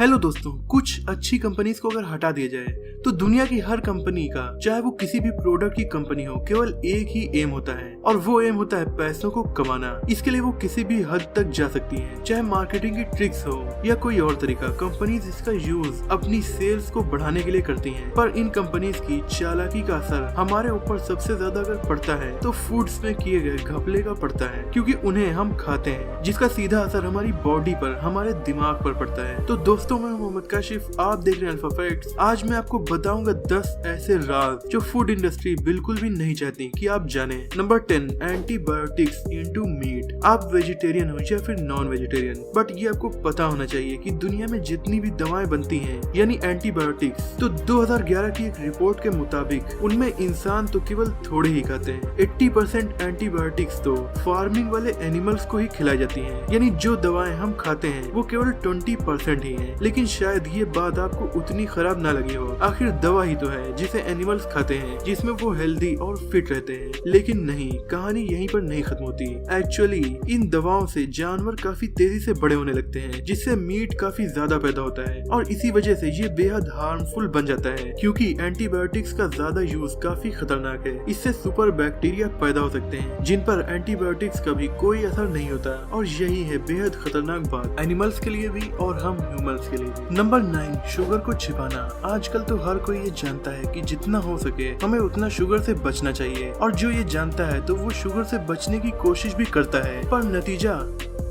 Hello दोस्तों, कुछ अच्छी कंपनीज को अगर हटा दिया जाए तो दुनिया की हर कंपनी का, चाहे वो किसी भी प्रोडक्ट की कंपनी हो, केवल एक ही एम होता है और वो एम होता है पैसों को कमाना। इसके लिए वो किसी भी हद तक जा सकती हैं, चाहे मार्केटिंग की ट्रिक्स हो या कोई और तरीका। कंपनीज इसका यूज अपनी सेल्स को बढ़ाने के लिए करती हैं, पर इन कंपनीज की चालाकी का असर हमारे ऊपर सबसे ज्यादा अगर पड़ता है तो फूड्स में किए गए घपले का पड़ता है, क्योंकि उन्हें हम खाते हैं, जिसका सीधा असर हमारी बॉडी पर, हमारे दिमाग पर पड़ता है। तो दोस्तों, मैं मोहम्मद काशिफ, आप देख रहे हैं अल्फा फैक्ट्स। आज मैं आपको बताऊंगा 10 ऐसे राज जो फूड इंडस्ट्री बिल्कुल भी नहीं चाहती कि आप जाने। Number 10, antibiotics into meat. आप वेजिटेरियन हो या फिर नॉन वेजिटेरियन, बट ये आपको पता होना चाहिए कि दुनिया में जितनी भी दवाएं बनती हैं, यानी एंटीबायोटिक्स, तो 2011 की एक रिपोर्ट के मुताबिक उनमें इंसान तो केवल थोड़े ही खाते हैं। 80% एंटीबायोटिक्स तो फार्मिंग वाले एनिमल्स को ही खिलाई जाती हैं, यानी जो दवाएं हम खाते हैं वो केवल 20% ही है। लेकिन शायद ये बात आपको उतनी खराब ना लगी हो, आखिर दवा ही तो है जिसे एनिमल्स खाते हैं, जिसमें वो हेल्दी और फिट रहते हैं। लेकिन नहीं, कहानी यहीं पर नहीं खत्म होती। एक्चुअली इन दवाओं से जानवर काफी तेजी से बड़े होने लगते हैं, जिससे मीट काफी ज्यादा पैदा होता है और इसी वजह से ये बेहद हार्मफुल बन जाता है, क्योंकि एंटीबायोटिक्स का ज्यादा यूज काफी खतरनाक है। इससे सुपर बैक्टीरिया पैदा हो सकते हैं जिन पर एंटीबायोटिक्स का भी कोई असर नहीं होता, और यही है बेहद खतरनाक बात एनिमल्स के लिए भी और हम ह्यूमंस के लिए भी। नंबर 9, शुगर को छिपाना। आजकल तो हर कोई ये जानता है कि जितना हो सके हमें उतना शुगर से बचना चाहिए, और जो ये जानता है तो वो शुगर से बचने की कोशिश भी करता है, पर नतीजा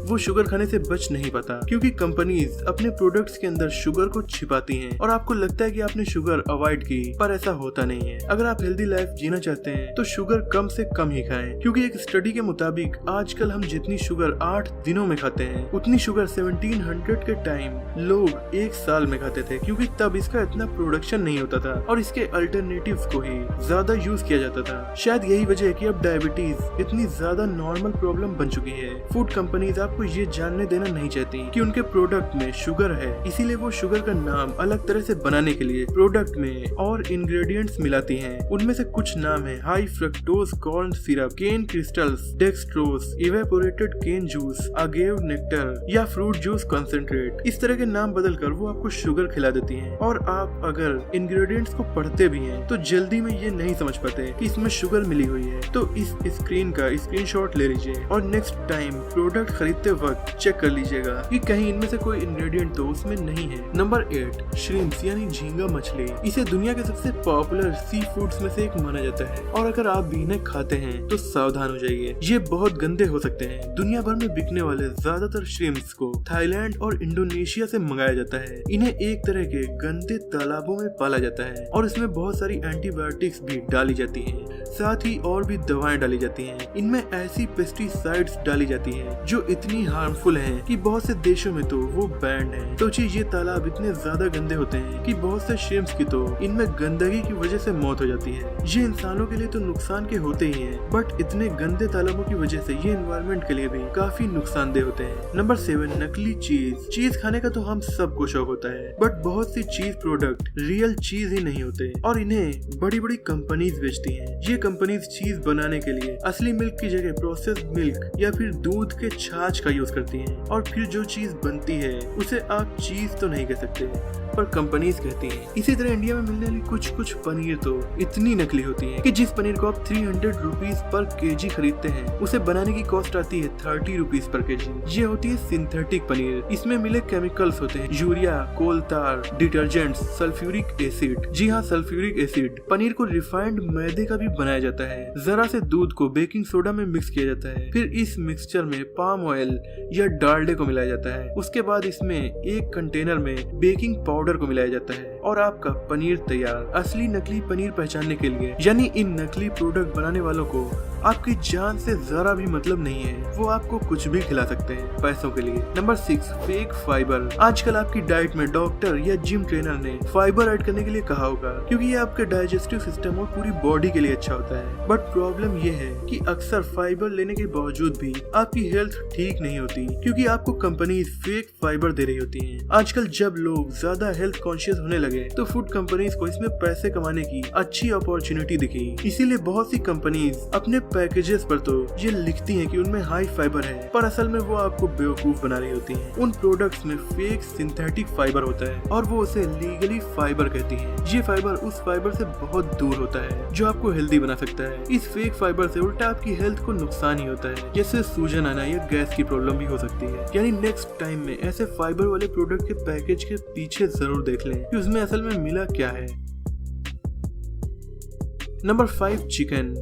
वो शुगर खाने से बच नहीं पाता, क्योंकि कंपनीज अपने प्रोडक्ट्स के अंदर शुगर को छिपाती हैं और आपको लगता है कि आपने शुगर अवॉइड की, पर ऐसा होता नहीं है। अगर आप हेल्दी लाइफ जीना चाहते हैं तो शुगर कम से कम ही खाएं, क्योंकि एक स्टडी के मुताबिक आजकल हम जितनी शुगर 8 दिनों में खाते हैं, उतनी शुगर 1700 के टाइम लोग एक साल में खाते थे, क्योंकि तब इसका इतना प्रोडक्शन नहीं होता था और इसके अल्टरनेटिव्स को ही ज्यादा यूज किया जाता था। शायद यही वजह है कि अब डायबिटीज इतनी ज्यादा नॉर्मल प्रॉब्लम बन चुकी है। फूड कंपनीज आपको ये जानने देना नहीं चाहती कि उनके प्रोडक्ट में शुगर है, इसीलिए वो शुगर का नाम अलग तरह से बनाने के लिए प्रोडक्ट में और इंग्रेडिएंट्स मिलाती हैं। उनमें से कुछ नाम है high fructose corn syrup, cane crystals, dextrose, evaporated cane juice, agave nectar या फ्रूट जूस कंसेंट्रेट। इस तरह के नाम बदलकर वो आपको शुगर खिला देती हैं, और आप अगर इंग्रेडिएंट्स को पढ़ते भी हैं तो जल्दी में ये नहीं समझ पाते कि इसमें शुगर मिली हुई है। तो इस स्क्रीन का स्क्रीनशॉट ले लीजिए और नेक्स्ट टाइम प्रोडक्ट खरीदते वक्त चेक कर लीजिएगा कि कहीं इनमें से कोई इंग्रेडिएंट तो उसमें नहीं है। नंबर 8, श्रिम्प्स यानी झींगा मछली। इसे दुनिया के सबसे पॉपुलर सी फूड्स में से एक माना जाता है, और अगर आप भी इन्हें खाते हैं तो सावधान हो जाइए, ये बहुत गंदे हो सकते हैं। दुनिया भर में बिकने वाले ज्यादातर श्रिम्प्स को थाईलैंड और इंडोनेशिया से मंगाया जाता है। इन्हें एक तरह के गंदे तालाबों में पाला जाता है और इसमें बहुत सारी एंटीबायोटिक्स भी डाली जाती है, साथ ही और भी दवाएं डाली जाती हैं। इनमें ऐसी पेस्टिसाइड्स डाली जाती हैं जो इतनी हार्मफुल हैं कि बहुत से देशों में तो वो बैंड है। तो ये तालाब इतने ज्यादा गंदे होते हैं कि बहुत से श्रिम्प्स की तो इनमें गंदगी की वजह से मौत हो जाती है। ये इंसानों के लिए तो नुकसान के होते ही हैं, बट इतने गंदे तालाबों की वजह से ये एनवायरनमेंट के लिए भी काफी नुकसानदेह होते हैं। नंबर 7, नकली चीज। चीज खाने का तो हम सबको शौक होता है, बट बहुत सी चीज प्रोडक्ट रियल चीज ही नहीं होते और इन्हें बड़ी बड़ी कंपनीज बेचती हैं। ये कंपनीज चीज बनाने के लिए असली मिल्क की जगह प्रोसेस्ड मिल्क या फिर दूध के छाछ का यूज करती हैं, और फिर जो चीज बनती है उसे आप चीज तो नहीं कह सकते, पर कंपनीज कहती हैं। इसी तरह इंडिया में मिलने वाली कुछ पनीर तो इतनी नकली होती है कि जिस पनीर को आप 300 रुपीज पर केजी खरीदते हैं, उसे बनाने की कॉस्ट आती है 30 रुपीज पर केजी। ये होती है सिंथेटिक पनीर। इसमें मिले केमिकल्स होते हैं यूरिया, कोलतार, डिटर्जेंट्स, सल्फ्यूरिक एसिड। जी हाँ, सल्फ्यूरिक एसिड। पनीर को रिफाइंड मैदे का भी बनाया जाता है। जरा से दूध को बेकिंग सोडा में मिक्स किया जाता है, फिर इस मिक्सचर में पाम ऑयल या डालडे को मिलाया जाता है। उसके बाद इसमें एक कंटेनर में बेकिंग पाउडर को मिलाया जाता है और आपका पनीर तैयार। असली नकली पनीर पहचानने के लिए, यानी इन नकली प्रोडक्ट बनाने वालों को आपकी जान से जरा भी मतलब नहीं है, वो आपको कुछ भी खिला सकते हैं पैसों के लिए। Number 6, fake fibre. आजकल आपकी डाइट में डॉक्टर या जिम ट्रेनर ने फाइबर ऐड करने के लिए कहा होगा, क्योंकि ये आपके डाइजेस्टिव सिस्टम और पूरी बॉडी के लिए अच्छा होता है। बट प्रॉब्लम ये है कि अक्सर फाइबर लेने के बावजूद भी आपकी हेल्थ ठीक नहीं होती, क्योंकि आपको कंपनीज फेक फाइबर दे रही होती हैं। आजकल जब लोग ज्यादा हेल्थ कॉन्शियस होने लगे तो फूड कंपनीज को इसमें पैसे कमाने की अच्छी अपॉर्चुनिटी दिखी, इसीलिए बहुत सी कंपनीज अपने पैकेजेस पर तो ये लिखती हैं कि उनमें हाई फाइबर है, पर असल में वो आपको बेवकूफ बना रही होती हैं। उन प्रोडक्ट्स में फेक सिंथेटिक फाइबर होता है और वो उसे लीगली फाइबर कहती हैं। ये फाइबर उस फाइबर से बहुत दूर होता है जो आपको हेल्दी बना सकता है। इस फेक फाइबर से उल्टा आपकी हेल्थ को नुकसान ही होता है, जैसे सूजन आना या गैस की प्रॉब्लम भी हो सकती है। यानी नेक्स्ट टाइम में ऐसे फाइबर वाले प्रोडक्ट के पैकेज के पीछे जरूर देख लें कि उसमें असल में मिला क्या है। नंबर 5,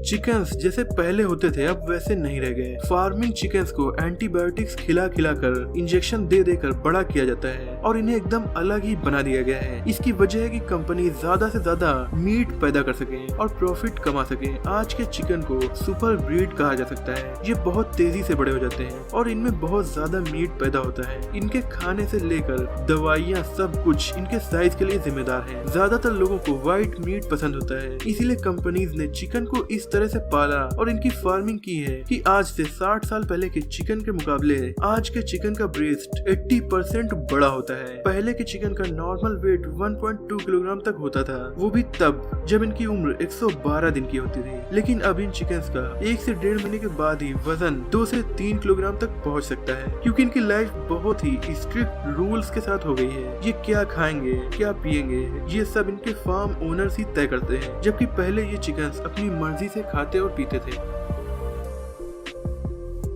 चिकन्स जैसे पहले होते थे अब वैसे नहीं रह गए। फार्मिंग चिकन्स को एंटीबायोटिक्स खिला कर इंजेक्शन दे देकर बड़ा किया जाता है और इन्हें एकदम अलग ही बना दिया गया है। इसकी वजह है कि कंपनी ज्यादा से ज्यादा मीट पैदा कर सके और प्रॉफिट कमा सके। आज के चिकन को सुपर ब्रीड कहा जा सकता है। ये बहुत तेजी से बड़े हो जाते हैं और इनमें बहुत ज्यादा मीट पैदा होता है। इनके खाने से लेकर दवाइयाँ सब कुछ इनके साइज के लिए जिम्मेदार है। ज्यादातर लोगों को व्हाइट मीट पसंद होता है, इसीलिए कंपनीज ने चिकन को इस तरह से पाला और इनकी फार्मिंग की है कि आज से 60 साल पहले के चिकन के मुकाबले आज के चिकन का ब्रेस्ट 80% बड़ा होता है। पहले के चिकन का नॉर्मल वेट 1.2 किलोग्राम तक होता था, वो भी तब जब इनकी उम्र 112 दिन की होती थी। लेकिन अब इन चिकन्स का 1 से 1.5 महीने के बाद ही वजन 2 से 3 किलोग्राम तक पहुंच सकता है, क्योंकि इनकी लाइफ बहुत ही स्ट्रिक्ट रूल्स के साथ हो गई है। ये क्या खाएंगे, क्या पिएंगे, ये सब इनके फार्म ओनर्स ही तय करते हैं, जबकि पहले ये चिकन्स अपनी मर्जी से खाते और पीते थे।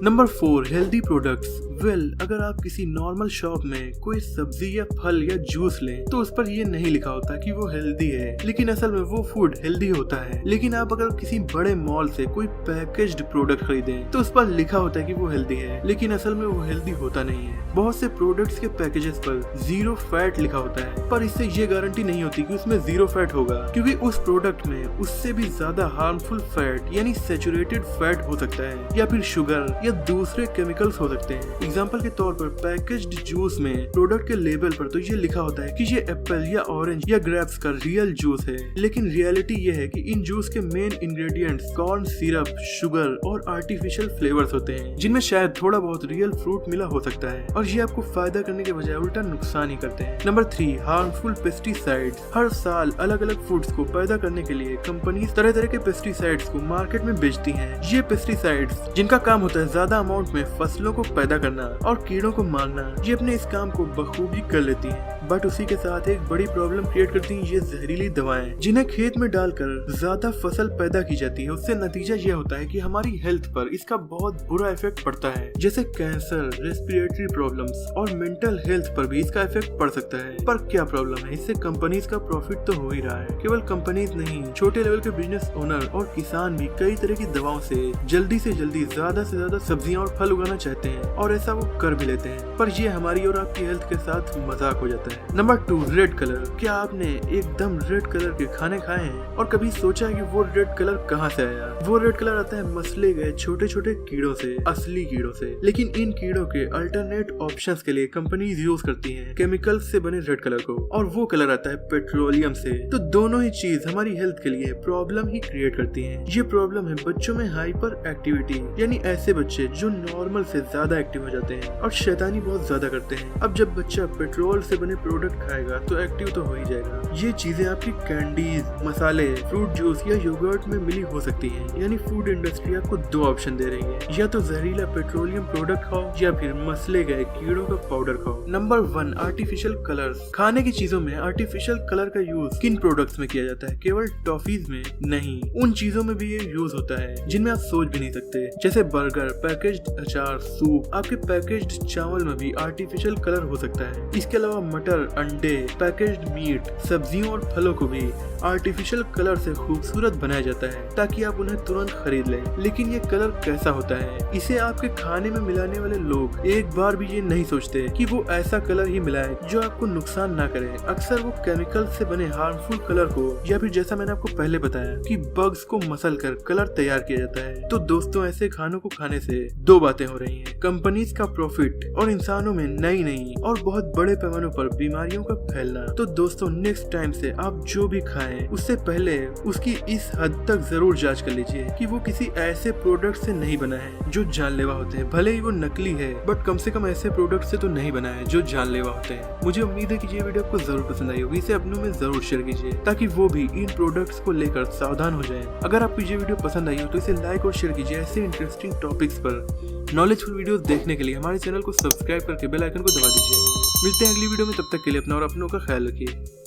Number 4, healthy products. अगर आप किसी नॉर्मल शॉप में कोई सब्जी या फल या जूस लें तो उस पर ये नहीं लिखा होता कि वो हेल्दी है, लेकिन असल में वो फूड हेल्दी होता है। लेकिन आप अगर किसी बड़े मॉल से कोई पैकेज्ड प्रोडक्ट खरीदें तो उस पर लिखा होता है कि वो हेल्दी है, लेकिन असल में वो हेल्दी होता नहीं है। बहुत से प्रोडक्ट्स के पैकेजेस पर 0 फैट लिखा होता है, पर इससे ये गारंटी नहीं होती कि उसमें 0 फैट होगा, क्योंकि उस प्रोडक्ट में उससे भी ज्यादा हार्मफुल फैट यानी सैचुरेटेड फैट हो सकता है, या फिर शुगर या दूसरे केमिकल्स हो सकते हैं। एग्जाम्पल के तौर पर पैकेज्ड जूस में प्रोडक्ट के लेबल पर तो ये लिखा होता है कि ये एप्पल या ऑरेंज या ग्रेप्स का रियल जूस है, लेकिन रियलिटी ये है कि इन जूस के main ingredients corn syrup, sugar और आर्टिफिशियल फ्लेवर्स होते हैं, जिनमें शायद थोड़ा बहुत रियल फ्रूट मिला हो सकता है, और ये आपको फायदा करने के बजाय उल्टा नुकसान ही करते हैं। Number 3, harmful pesticides. हर साल अलग अलग फूड्स को पैदा करने के लिए कंपनी तरह तरह के पेस्टिसाइड्स को मार्केट में बेचती हैं। ये पेस्टिसाइड्स जिनका काम होता है ज्यादा अमाउंट में फसलों को पैदा करना और कीड़ों को मारना, ये अपने इस काम को बखूबी कर लेती हैं, बट उसी के साथ एक बड़ी प्रॉब्लम क्रिएट करती हैं ये जहरीली दवाएं, जिन्हें खेत में डालकर ज्यादा फसल पैदा की जाती है। उससे नतीजा ये होता है कि हमारी हेल्थ पर इसका बहुत बुरा इफेक्ट पड़ता है, जैसे कैंसर, रेस्पिरेटरी प्रॉब्लम्स और मेंटल हेल्थ पर भी इसका इफेक्ट पड़ सकता है। पर क्या प्रॉब्लम है, इससे कंपनीज का प्रॉफिट तो हो ही रहा है। केवल कंपनीज नहीं, छोटे लेवल के बिजनेस ओनर और किसान भी कई तरह की दवाओं से जल्दी ज्यादा से ज्यादा सब्जियां और फल उगाना चाहते हैं, और ऐसा वो कर भी लेते हैं, पर ये हमारी और आपकी हेल्थ के साथ मजाक हो जाता है। Number 2, red colour. क्या आपने एकदम रेड कलर के खाने खाए हैं और कभी सोचा है कि वो रेड कलर कहाँ से आया? वो रेड कलर आता है मसले गए छोटे छोटे कीड़ों से, असली कीड़ों से। लेकिन इन कीड़ों के अल्टरनेट ऑप्शंस के लिए कंपनीज यूज करती हैं केमिकल्स से बने रेड कलर को, और वो कलर आता है पेट्रोलियम से। तो दोनों ही चीज हमारी हेल्थ के लिए प्रॉब्लम ही क्रिएट करती है। ये प्रॉब्लम है बच्चों में हाइपर एक्टिविटी, यानी ऐसे बच्चे जो नॉर्मल से ज्यादा एक्टिव हो जाते हैं और शैतानी बहुत ज्यादा करते हैं। अब जब बच्चा पेट्रोल से बने प्रोडक्ट खाएगा तो एक्टिव तो हो ही जाएगा। ये चीजें आपकी कैंडीज, मसाले, फ्रूट जूस या योगर्ट में मिली हो सकती हैं। यानी फूड इंडस्ट्री आपको 2 ऑप्शन दे रही है, या तो जहरीला पेट्रोलियम प्रोडक्ट खाओ या फिर मसले गए कीड़ों का पाउडर खाओ। Number 1, artificial colours. खाने की चीजों में आर्टिफिशियल कलर का यूज किन प्रोडक्ट्स में किया जाता है? केवल टॉफीज में नहीं, उन चीजों में भी ये यूज होता है जिनमें आप सोच भी नहीं सकते, जैसे बर्गर, पैकेज्ड अचार, सूप। आपके पैकेज्ड चावल में भी आर्टिफिशियल कलर हो सकता है। इसके अलावा मटर, अंडे, पैकेज्ड मीट, सब्जियों और फलों को भी आर्टिफिशियल कलर से खूबसूरत बनाया जाता है ताकि आप उन्हें तुरंत खरीद लें। लेकिन ये कलर कैसा होता है? इसे आपके खाने में मिलाने वाले लोग एक बार भी ये नहीं सोचते कि वो ऐसा कलर ही मिलाए जो आपको नुकसान ना करे। अक्सर वो केमिकल से बने हार्मफुल कलर को, या फिर जैसा मैंने आपको पहले बताया कि बग्स को मसल कर कलर तैयार किया जाता है। तो दोस्तों, ऐसे खानों को खाने से 2 बातें हो रही हैं। कंपनीज का प्रॉफिट और इंसानों में नई और बहुत बड़े पैमानों पर बीमारियों का फैलना। तो दोस्तों नेक्स्ट टाइम से आप जो भी खाएं उससे पहले उसकी इस हद तक जरूर जांच कर लीजिए कि वो किसी ऐसे प्रोडक्ट से नहीं बना है जो जानलेवा होते हैं। भले ही वो नकली है बट कम से कम ऐसे प्रोडक्ट से तो नहीं बना है जो जानलेवा होते हैं। मुझे उम्मीद है कि ये वीडियो आपको जरूर पसंद आई होगी। इसे अपनों में जरूर शेयर कीजिए ताकि वो भी इन प्रोडक्ट्स को लेकर सावधान हो जाएं। अगर आपको ये वीडियो पसंद आई हो तो इसे लाइक और शेयर कीजिए। ऐसे इंटरेस्टिंग टॉपिक्स पर नॉलेजफुल वीडियोस देखने के लिए हमारे चैनल को सब्सक्राइब करके बेल आइकन को दबा दीजिए। मिलते हैं अगली वीडियो में, तब तक के लिए अपना और अपनों का ख्याल रखिए।